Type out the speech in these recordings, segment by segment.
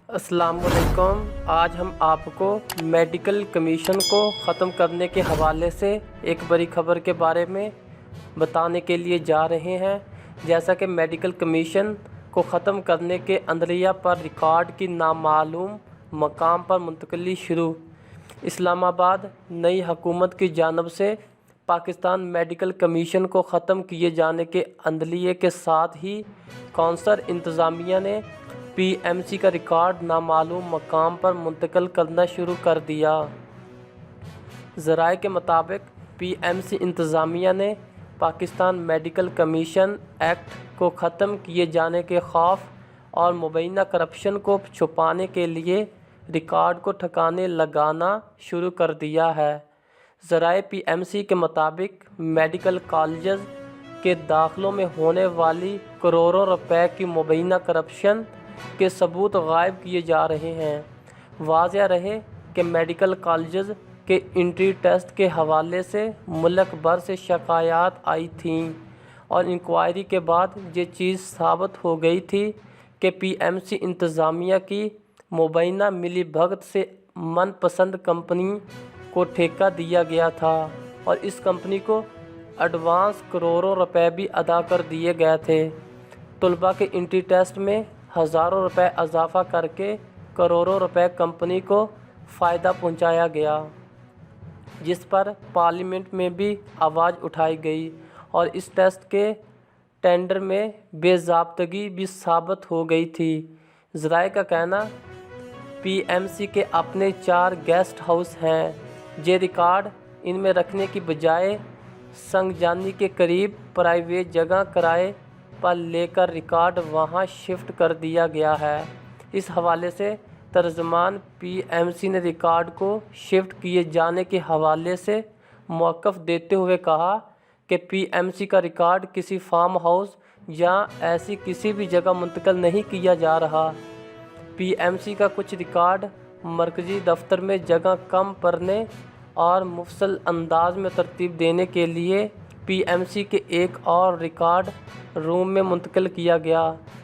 अस्सलाम वालेकुम। आज हम आपको मेडिकल कमीशन को ख़त्म करने के हवाले से एक बड़ी खबर के बारे में बताने के लिए जा रहे हैं। जैसा कि मेडिकल कमीशन को ख़त्म करने के अंदरिया पर रिकॉर्ड की नामालूम मकाम पर मुंतकली शुरू। इस्लामाबाद नई हुकूमत की जानिब से पाकिस्तान मेडिकल कमीशन को ख़त्म किए जाने के अंदलिये के साथ ही कौंसर इंतज़ामिया ने पीएमसी का रिकॉर्ड नामालूम मकाम पर मुंतकिल करना शुरू कर दिया। ज़राए के मुताबिक पीएमसी इंतज़ामिया ने पाकिस्तान मेडिकल कमीशन एक्ट को ख़त्म किए जाने के खौफ और मुबैना करप्शन को छुपाने के लिए रिकॉर्ड को ठिकाने लगाना शुरू कर दिया है। ज़राए पीएमसी के मुताबिक मेडिकल कॉलेज के दाखिलों में होने वाली करोड़ों रुपए की मुबैना करप्शन के सबूत गायब किए जा रहे हैं। वाज़ेह रहे कि मेडिकल कॉलेज के एंट्री टेस्ट के हवाले से मुल्क भर से शिकायत आई थीं और इंक्वायरी के बाद ये चीज़ साबित हो गई थी कि पीएमसी इंतज़ामिया की मुबैना मिलीभगत से मनपसंद कंपनी को ठेका दिया गया था और इस कंपनी को एडवांस करोड़ों रुपए भी अदा कर दिए गए थे। तलबा के एंट्री टेस्ट में हज़ारों रुपए इजाफा करके करोड़ों रुपए कंपनी को फ़ायदा पहुंचाया गया, जिस पर पार्लियामेंट में भी आवाज़ उठाई गई और इस टेस्ट के टेंडर में बेज़ाब्तगी भी साबित हो गई थी। ज़राए का कहना पीएमसी के अपने 4 गेस्ट हाउस हैं। ये रिकॉर्ड इनमें रखने की बजाय संगजानी के करीब प्राइवेट जगह किराए पर लेकर रिकॉर्ड वहां शिफ्ट कर दिया गया है। इस हवाले से तर्जुमान पीएमसी ने रिकॉर्ड को शिफ्ट किए जाने के हवाले से मौक़िफ़ देते हुए कहा कि पीएमसी का रिकॉर्ड किसी फार्म हाउस या ऐसी किसी भी जगह मुंतकिल नहीं किया जा रहा। पीएमसी का कुछ रिकॉर्ड मरकज़ी दफ्तर में जगह कम पड़ने और मुफस्सल अंदाज में तरतीब देने के लिए पीएमसी के एक और रिकॉर्ड रूम में मुंतकिल किया गया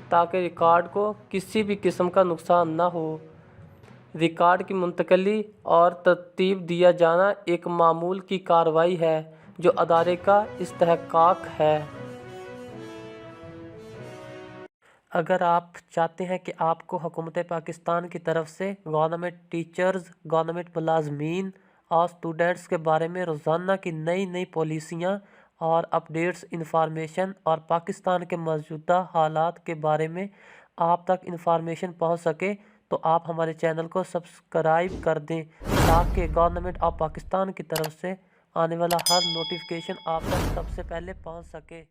ताकि रिकॉर्ड को किसी भी किस्म का नुकसान न हो। रिकॉर्ड की मुंतकली और तरतीब दिया जाना एक मामूल की कार्रवाई है जो अदारे का इस्तेहकाक है। अगर आप चाहते हैं कि आपको हुकूमत पाकिस्तान की तरफ से गवर्नमेंट टीचर्स, गवर्नमेंट मुलाजमीन और स्टूडेंट्स के बारे में रोज़ाना की नई नई पॉलिसियाँ और अपडेट्स इंफॉर्मेशन और पाकिस्तान के मौजूदा हालात के बारे में आप तक इंफॉर्मेशन पहुंच सके तो आप हमारे चैनल को सब्सक्राइब कर दें ताकि गवर्नमेंट ऑफ पाकिस्तान की तरफ से आने वाला हर नोटिफिकेशन आप तक सबसे पहले पहुंच सके।